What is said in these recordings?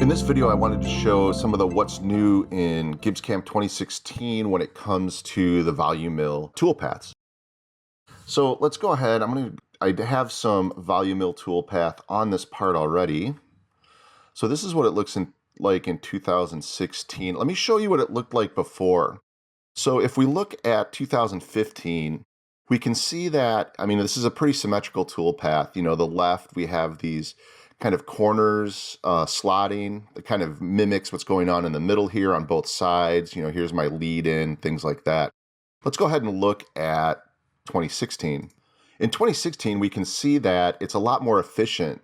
In this video, I wanted to show some of the what's new in GibbsCAM 2016 when it comes to the VoluMill toolpaths. So let's go ahead. I have some VoluMill toolpath on this part already. So this is what it looks like in 2016. Let me show you what it looked like before. So if we look at 2015, we can see that, this is a pretty symmetrical toolpath. You know, the left, we have these kind of corners, slotting that kind of mimics what's going on in the middle here on both sides. You know, here's my lead in, things like that. Let's go ahead and look at 2016. In 2016, we can see that it's a lot more efficient.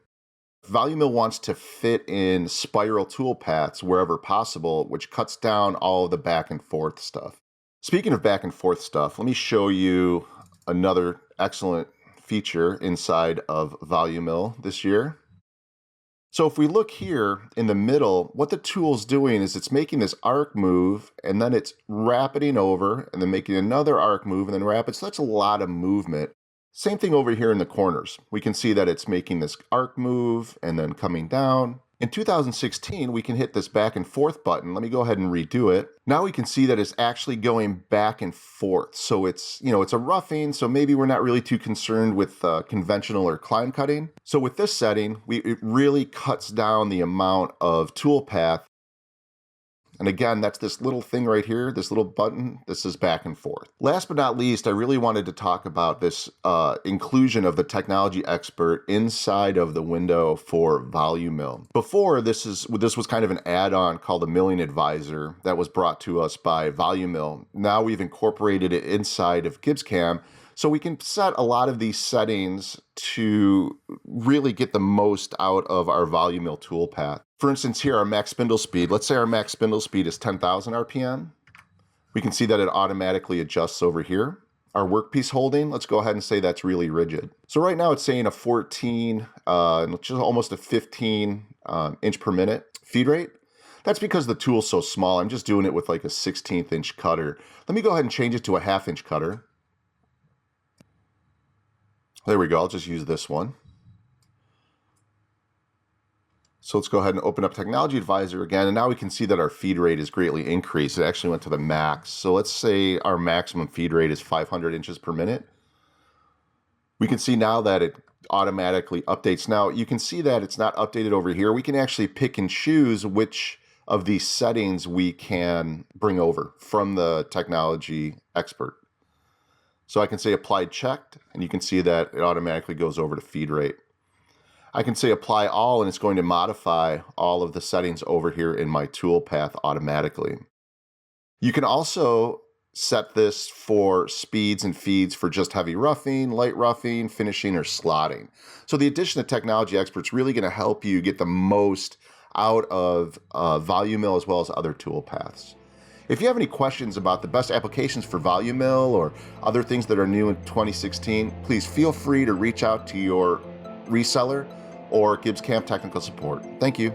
VoluMill wants to fit in spiral toolpaths wherever possible, which cuts down all of the back and forth stuff. Speaking of back and forth stuff, let me show you another excellent feature inside of VoluMill this year. So if we look here in the middle, what the tool's doing is it's making this arc move and then it's rapiding over and then making another arc move and then rapid. So that's a lot of movement. Same thing over here in the corners. We can see that it's making this arc move and then coming down. In 2016, we can hit this back and forth button. Let me go ahead and redo it. Now we can see that it's actually going back and forth. So it's, it's a roughing, so maybe we're not really too concerned with conventional or climb cutting. So with this setting, it really cuts down the amount of toolpath. And again, that's this little thing right here, this little button. This is back and forth. Last but not least, I really wanted to talk about this inclusion of the technology expert inside of the window for VoluMill. Before, this was kind of an add-on called the Milling Advisor that was brought to us by VoluMill. Now we've incorporated it inside of GibbsCAM, so we can set a lot of these settings to really get the most out of our VoluMill toolpath. For instance, here, our max spindle speed. Let's say our max spindle speed is 10,000 RPM. We can see that it automatically adjusts over here. Our workpiece holding, let's go ahead and say that's really rigid. So right now it's saying a 14, just almost a 15 inch per minute feed rate. That's because the tool's so small. I'm just doing it with like a 16th inch cutter. Let me go ahead and change it to a 1/2 inch cutter. There we go, I'll just use this one. So let's go ahead and open up Technology Advisor again, and now we can see that our feed rate is greatly increased. It actually went to the max. So let's say our maximum feed rate is 500 inches per minute. We can see now that it automatically updates. Now you can see that it's not updated over here. We can actually pick and choose which of these settings we can bring over from the technology expert. So I can say applied checked, and you can see that it automatically goes over to feed rate. I can say apply all, and it's going to modify all of the settings over here in my toolpath automatically. You can also set this for speeds and feeds for just heavy roughing, light roughing, finishing, or slotting. So the addition of Technology Expert's really going to help you get the most out of VoluMill as well as other toolpaths. If you have any questions about the best applications for VoluMill or other things that are new in 2016, please feel free to reach out to your reseller or GibbsCAM technical support. Thank you.